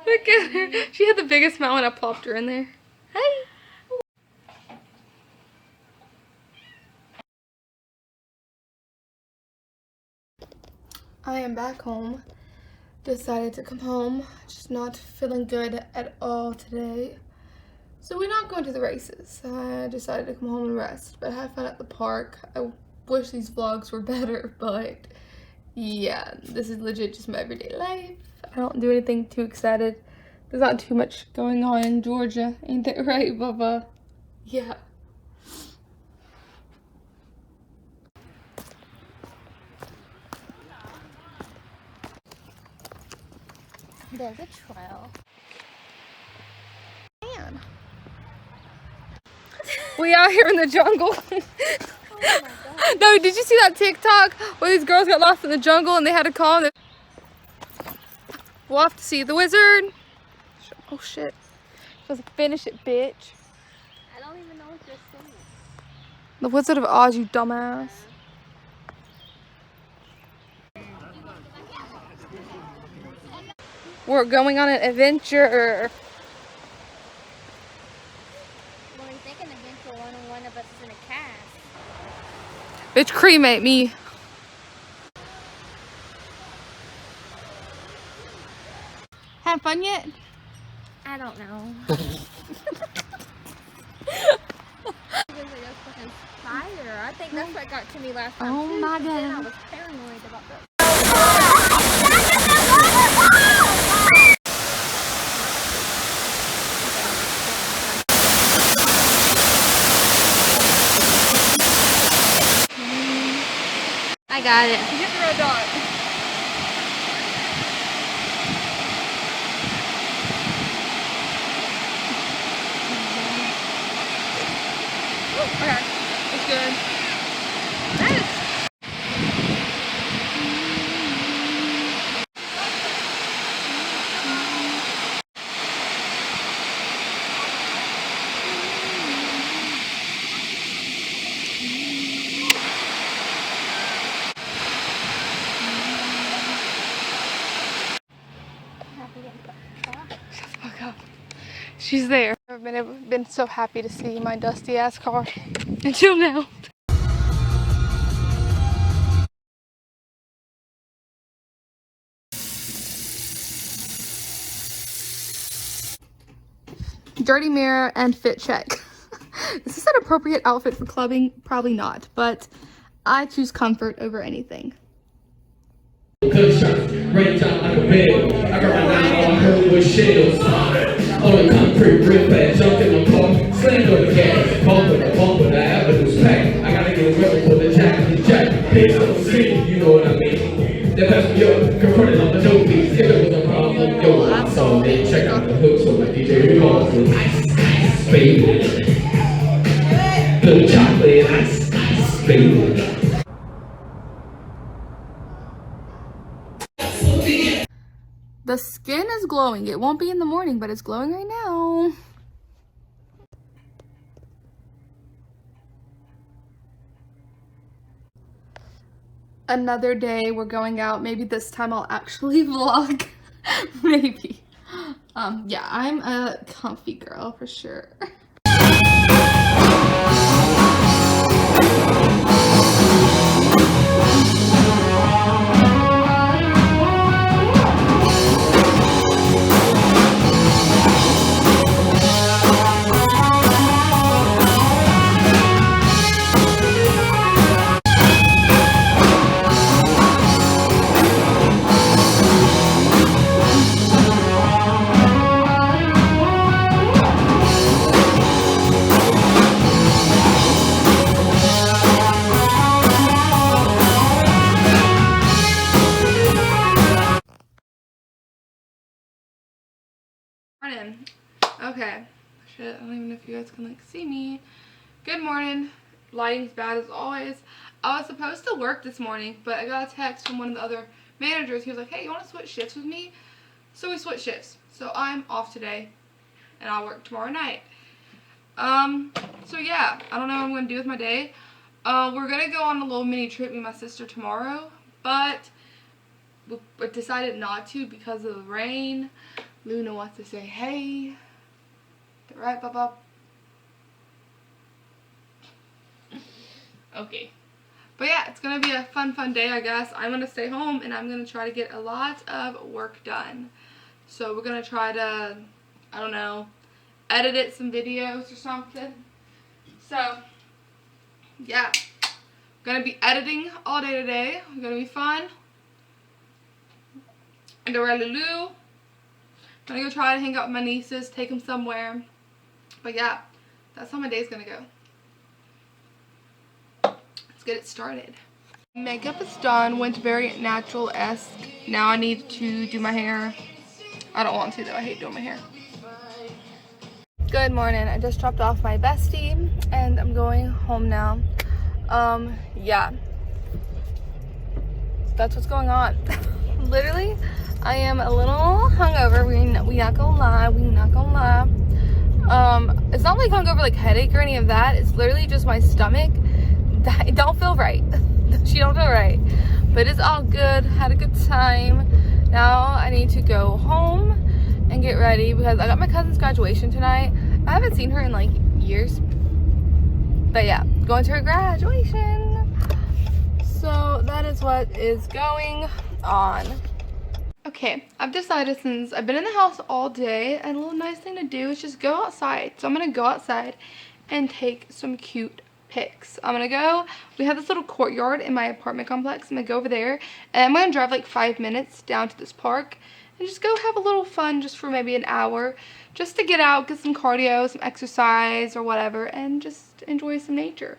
Look at her. She had the biggest smile when I plopped her in there. Hey. I am back home. Decided to come home. Just not feeling good at all today. So we're not going to the races. I decided to come home and rest. But I had fun at the park. I wish these vlogs were better, but yeah, this is legit just my everyday life. I don't do anything too excited. There's not too much going on in Georgia. Ain't that right, Bubba? Yeah. There's a trail. Man. We out here in the jungle. Oh my God. No, did you see that TikTok where these girls got lost in the jungle and they had to call them? We'll have to see the wizard. Oh shit. Just finish it, bitch. I don't even know what you're saying. The Wizard of Oz, you dumbass. We're going on an adventure. When we think an adventure, one of us is in a cast. Bitch, cremate me. Have fun yet? I don't know. Fire. I think that's what got to me last time. Oh too, my God. Then I was paranoid about that. I got it. Hit the red dot. Okay, it's good. Nice. Shut the fuck up. She's there. I've been so happy to see my dusty ass car until now. Dirty mirror and fit check. Is this an appropriate outfit for clubbing? Probably not, but I choose comfort over anything. Rain down like a bed. I got my nine, all I heard was shells. On the concrete, real fast, jumped in my car, slammed on the gas, bumping, the avenue's packed. I gotta get a rubber for the jack, pigs on the city, you know what I mean. That passed me up, confronted on the dope beats. If it was a problem, yo, I saw it. Check out the hook, so my DJ calls it ice, baby. Little chocolate, ice, baby. The skin is glowing. It won't be in the morning, but it's glowing right now. Another day, we're going out. Maybe this time I'll actually vlog. Maybe. Yeah, I'm a comfy girl for sure. Morning. Okay. Shit, I don't even know if you guys can like see me. Good morning. Lighting's bad as always. I was supposed to work this morning, but I got a text from one of the other managers. He was like, hey, you want to switch shifts with me? So we switched shifts. So I'm off today and I'll work tomorrow night. So yeah, I don't know what I'm gonna do with my day. We're gonna go on a little mini trip with my sister tomorrow, but we decided not to because of the rain. Luna wants to say hey. Right, Papa? Okay. But yeah, it's going to be a fun day, I guess. I'm going to stay home and I'm going to try to get a lot of work done. So we're going to try to, I don't know, edit some videos or something. So, yeah. Going to be editing all day today. It's going to be fun. And I'm going to go try to hang out with my nieces, take them somewhere. But yeah, that's how my day's going to go. Let's get it started. Makeup is done. Went very natural-esque. Now I need to do my hair. I don't want to though. I hate doing my hair. Good morning. I just dropped off my bestie and I'm going home now. Yeah. That's what's going on. Literally, I am a little hungover. We not gonna lie. We not gonna lie. It's not like hungover, like headache or any of that. It's literally just my stomach. It don't feel right. She don't feel right. But it's all good. Had a good time. Now I need to go home and get ready because I got my cousin's graduation tonight. I haven't seen her in like years. But yeah, going to her graduation. So that is what is going on. Okay, I've decided since I've been in the house all day, and a little nice thing to do is just go outside. So I'm going to go outside and take some cute pics. We have this little courtyard in my apartment complex. I'm going to go over there, and I'm going to drive like 5 minutes down to this park and just go have a little fun just for maybe an hour, just to get out, get some cardio, some exercise or whatever, and just enjoy some nature.